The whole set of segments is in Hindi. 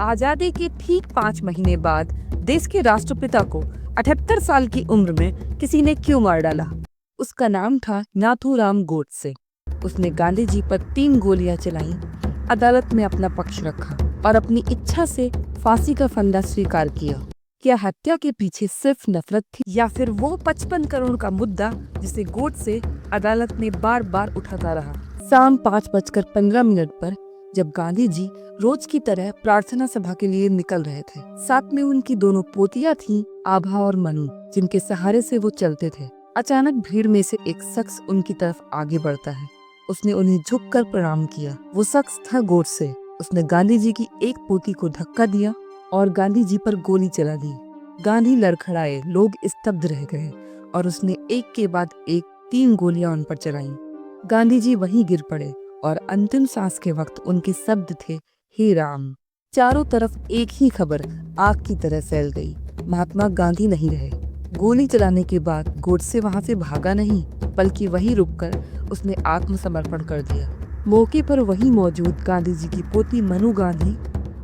आजादी के ठीक 5 महीने बाद देश के राष्ट्रपिता को 78 साल की उम्र में किसी ने क्यों मार डाला? उसका नाम था नाथूराम गोडसे। उसने गांधी जी पर 3 गोलियां चलाई, अदालत में अपना पक्ष रखा और अपनी इच्छा से फांसी का फंदा स्वीकार किया। क्या हत्या के पीछे सिर्फ नफरत थी या फिर वो 55 करोड़ का मुद्दा जिसे गोडसे अदालत में बार बार उठाता रहा? शाम 5:15 पर जब गांधी जी रोज की तरह प्रार्थना सभा के लिए निकल रहे थे, साथ में उनकी दोनों पोतियां थीं, आभा और मनु, जिनके सहारे से वो चलते थे। अचानक भीड़ में से एक शख्स उनकी तरफ आगे बढ़ता है। उसने उन्हें झुककर प्रणाम किया। वो शख्स था गोडसे। उसने गांधी जी की एक पोती को धक्का दिया और गांधी जी पर गोली चला दी। गांधी लड़खड़ाए, लोग स्तब्ध रह गए और उसने एक के बाद एक 3 गोलियां उन पर चलाईं। गांधी जी वहीं गिर पड़े और अंतिम सांस के वक्त उनके शब्द थे, हे राम। चारों तरफ एक ही खबर आग की तरह फैल गई, महात्मा गांधी नहीं रहे। गोली चलाने के बाद गोडसे वहां से भागा नहीं, बल्कि वहीं रुककर उसने आत्मसमर्पण कर दिया। मौके पर वहीं मौजूद गांधी जी की पोती मनु गांधी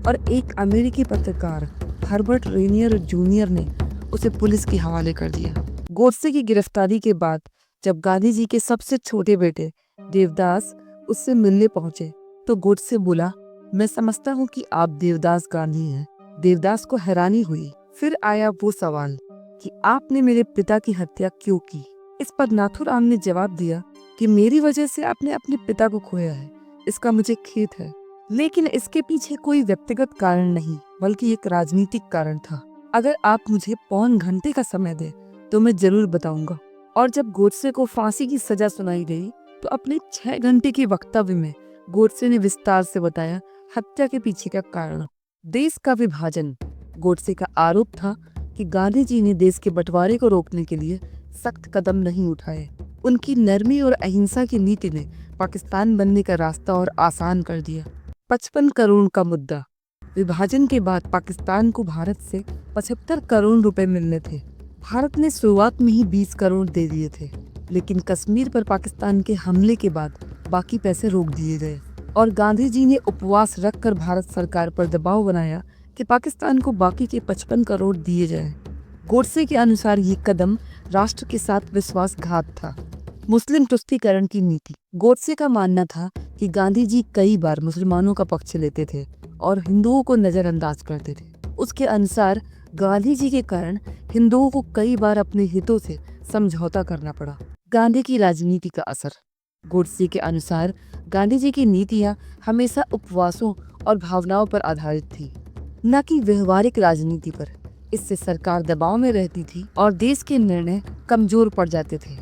और एक अमेरिकी पत्रकार हर्बर्ट रेनियर जूनियर ने उसे पुलिस के हवाले कर दिया। गोडसे की गिरफ्तारी के बाद जब गांधी जी के सबसे छोटे बेटे देवदास उससे मिलने पहुंचे तो गोडसे बोला, मैं समझता हूं कि आप देवदास गांधी हैं। देवदास को हैरानी हुई। फिर आया वो सवाल कि आपने मेरे पिता की हत्या क्यों की? इस पर नाथूराम ने जवाब दिया कि मेरी वजह से आपने अपने पिता को खोया है, इसका मुझे खेद है, लेकिन इसके पीछे कोई व्यक्तिगत कारण नहीं, बल्कि एक राजनीतिक कारण था। अगर आप मुझे पौन घंटे का समय दें तो मैं जरूर बताऊंगा। और जब गोडसे को फांसी की सजा सुनाई गई तो अपने 6 घंटे के वक्तव्य में गोडसे ने विस्तार से बताया हत्या के पीछे का कारण। देश का विभाजन। गोडसे का आरोप था कि गांधी जी ने देश के बंटवारे को रोकने के लिए सख्त कदम नहीं उठाए। उनकी नरमी और अहिंसा की नीति ने पाकिस्तान बनने का रास्ता और आसान कर दिया। 55 करोड़ का मुद्दा। विभाजन के बाद पाकिस्तान को भारत से 75 करोड़ रुपए मिलने थे। भारत ने शुरुआत में ही 20 करोड़ दे दिए थे, लेकिन कश्मीर पर पाकिस्तान के हमले के बाद बाकी पैसे रोक दिए गए और गांधी जी ने उपवास रखकर भारत सरकार पर दबाव बनाया कि पाकिस्तान को बाकी के 55 करोड़ दिए जाएं। गोडसे के अनुसार ये कदम राष्ट्र के साथ विश्वासघात था। मुस्लिम तुष्टीकरण की नीति। गोडसे का मानना था कि गांधी जी कई बार मुसलमानों का पक्ष लेते थे और हिंदुओं को नजरअंदाज करते थे। उसके अनुसार गांधी जी के कारण हिंदुओं को कई बार अपने हितों से समझौता करना पड़ा। गांधी की राजनीति का असर। गोडसे के अनुसार गांधी जी की नीतियां हमेशा उपवासों और भावनाओं पर आधारित थी, न कि व्यवहारिक राजनीति पर। इससे सरकार दबाव में रहती थी और देश के निर्णय कमजोर पड़ जाते थे।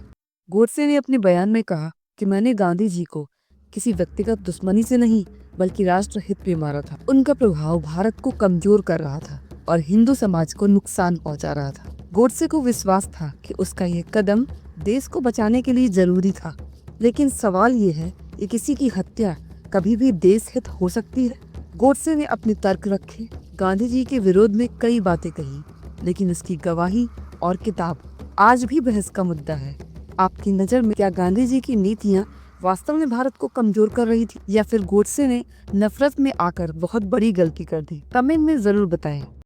गोडसे ने अपने बयान में कहा कि मैंने गांधी जी को किसी व्यक्तिगत दुश्मनी से नहीं, बल्कि राष्ट्र हित में मारा था। उनका प्रभाव भारत को कमजोर कर रहा था और हिंदू समाज को नुकसान पहुंचा रहा था। गोडसे को विश्वास था कि उसका ये कदम देश को बचाने के लिए जरूरी था, लेकिन सवाल ये है कि किसी की हत्या कभी भी देश हित हो सकती है? गोडसे ने अपने तर्क रखे, गांधी जी के विरोध में कई बातें कही, लेकिन उसकी गवाही और किताब आज भी बहस का मुद्दा है। आपकी नज़र में क्या गांधी जी की नीतियां वास्तव में भारत को कमजोर कर रही थी, या फिर गोडसे ने नफरत में आकर बहुत बड़ी गलती कर दी? कमेंट में जरूर बताएं।